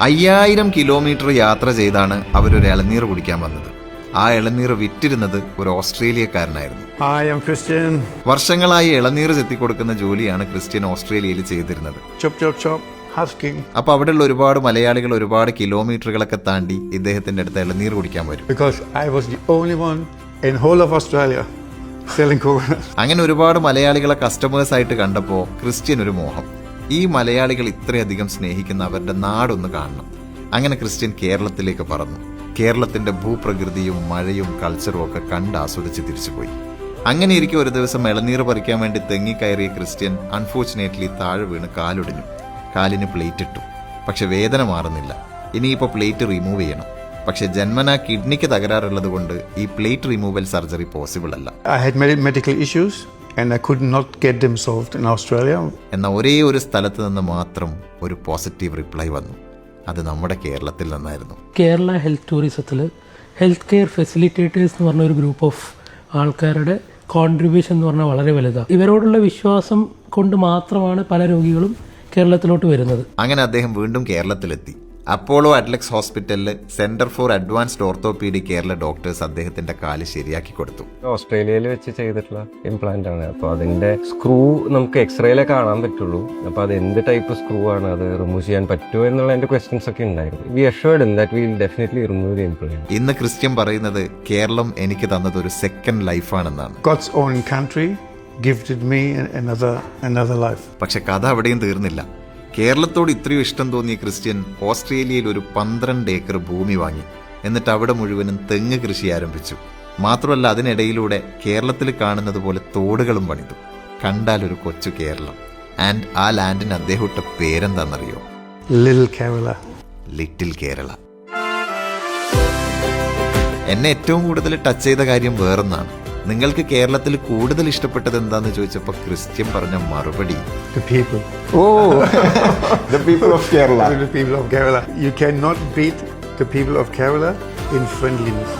5000 kilometre യാത്ര ചെയ്താണ് അവരൊരു ഇളനീർ കുടിക്കാൻ വന്നത്. ആ ഇളനീർ വിറ്റിരുന്നത് ഒരു ഓസ്ട്രേലിയക്കാരനായിരുന്നു. Hi, I'm Christian. വർഷങ്ങളായി ഇളനീർ ചെത്തിക്കൊടുക്കുന്ന ജോലിയാണ് ക്രിസ്ത്യൻ ഓസ്ട്രേലിയയിൽ ചെയ്തിരുന്നത്. Chop, chop, chop. Husking. അപ്പൊ അവിടെയുള്ള ഒരുപാട് മലയാളികൾ ഒരുപാട് കിലോമീറ്ററുകളൊക്കെ താണ്ടി ഇദ്ദേഹത്തിന്റെ അടുത്ത് ഇളനീർ കുടിക്കാൻ വരും. Because I was the only one in whole of Australia selling coconuts. അങ്ങനെ ഒരുപാട് മലയാളികളെ കസ്റ്റമേഴ്സ് ആയിട്ട് കണ്ടപ്പോൾ ക്രിസ്ത്യൻ ഒരു മോഹം, ഈ മലയാളികൾ ഇത്രയധികം സ്നേഹിക്കുന്ന അവരുടെ നാടൊന്ന് കാണണം. അങ്ങനെ ക്രിസ്ത്യൻ കേരളത്തിലേക്ക് പറന്നു. കേരളത്തിന്റെ ഭൂപ്രകൃതിയും മഴയും കൾച്ചറും ഒക്കെ കണ്ട് ആസ്വദിച്ച് തിരിച്ചുപോയി. അങ്ങനെ ഇരിക്കും ഒരു ദിവസം ഇളനീർ പറിക്കാൻ വേണ്ടി തെങ്ങിക്കയറിയ ക്രിസ്ത്യൻ അൺഫോർച്ചുനേറ്റ്ലി താഴെ വീണ് കാലൊടിഞ്ഞു. കാലിന് പ്ലേറ്റ് ഇട്ടു. പക്ഷെ വേദന മാറുന്നില്ല. ഇനിയിപ്പോൾ പ്ലേറ്റ് റിമൂവ് ചെയ്യണം. പക്ഷെ ജന്മനാ കിഡ്നിക്ക് തകരാറുള്ളത് കൊണ്ട് ഈ പ്ലേറ്റ് റിമൂവൽ സർജറി പോസിബിൾ അല്ല. I had medical issues and I could not get them solved in Australia. എന്ന ഒരേ ഒരു സ്ഥലത്ത് നിന്ന് മാത്രം ഒരു പോസിറ്റീവ് റിപ്ലൈ വന്നു. അത് നമ്മുടെ കേരളത്തിൽ നിന്നായിരുന്നു. കേരള ഹെൽത്ത് ടൂറിസത്തിൽ ഹെൽത്ത് കെയർ ഫെസിലിറ്റേറ്റേഴ്സ് എന്ന് പറഞ്ഞ ഒരു ഗ്രൂപ്പ് ഓഫ് ആൾക്കാരുടെ കോൺട്രിബ്യൂഷൻ എന്ന് പറഞ്ഞാൽ വളരെ വലുതാണ്. ഇവരോടുള്ള വിശ്വാസം കൊണ്ട് മാത്രമാണ് പല രോഗികളും കേരളത്തിലോട്ട് വരുന്നത്. അങ്ങനെ അദ്ദേഹം വീണ്ടും കേരളത്തിലെത്തി. അപ്പോളോ അഡ്ലക്സ് ഹോസ്പിറ്റലിൽ centre for advanced orthopaedic Kerala doctors അദ്ദേഹത്തിന്റെ കാല് ശരിയാക്കി കൊടുത്തു. ഓസ്ട്രേലിയയിൽ വെച്ച് ചെയ്തിട്ടുള്ള ഇംപ്ലാന്റ് ആണ്. അപ്പോൾ അതിന്റെ സ്ക്രൂ നമുക്ക് എക്സ്റേയിലേ കാണാൻ പറ്റുള്ളൂ. അപ്പോൾ അത് എന്ത് ടൈപ്പ് സ്ക്രൂ ആണ്, അത് റിമൂവ് ചെയ്യാൻ പറ്റുമോ എന്നുള്ള എന്റെ ക്വസ്റ്റ്യൻസ് ഒക്കെ ഉണ്ടായിരുന്നു. We assured that we will definitely remove the implant. ഇന്ന് ക്രിസ്ത്യൻ പറയുന്നത് കേരളം എനിക്ക് തന്നത് ഒരു സെക്കൻഡ് ലൈഫാണെന്നാണ്. God's own country gifted me another life. പക്ഷെ കഥ അവിടെയും തീർന്നില്ല. കേരളത്തോട് ഇത്രയും ഇഷ്ടം തോന്നിയ ക്രിസ്ത്യൻ ഓസ്ട്രേലിയയിൽ ഒരു 12 ഏക്കർ ഭൂമി വാങ്ങി. എന്നിട്ട് അവിടെ മുഴുവനും തെങ്ങ് കൃഷി ആരംഭിച്ചു. മാത്രമല്ല അതിനിടയിലൂടെ കേരളത്തിൽ കാണുന്നത് പോലെ തോടുകളും പണിതു. കണ്ടാൽ ഒരു കൊച്ചു കേരളം. ആൻഡ് ആ ലാൻഡിന് അദ്ദേഹം ഇട്ട പേരെന്താണെന്നറിയോ? Little Kerala. ലിറ്റിൽ കേരള. എന്നെ ഏറ്റവും കൂടുതൽ ടച്ച് ചെയ്ത കാര്യം വേറൊന്നാണ്. നിങ്ങൾക്ക് കേരളത്തിൽ കൂടുതൽ ഇഷ്ടപ്പെട്ടത് എന്താന്ന് ചോദിച്ചപ്പോൾ ക്രിസ്ത്യൻ പറഞ്ഞ മറുപടി, The people. Oh, the people of Kerala. The people of Kerala. You cannot beat the people of Kerala in friendliness.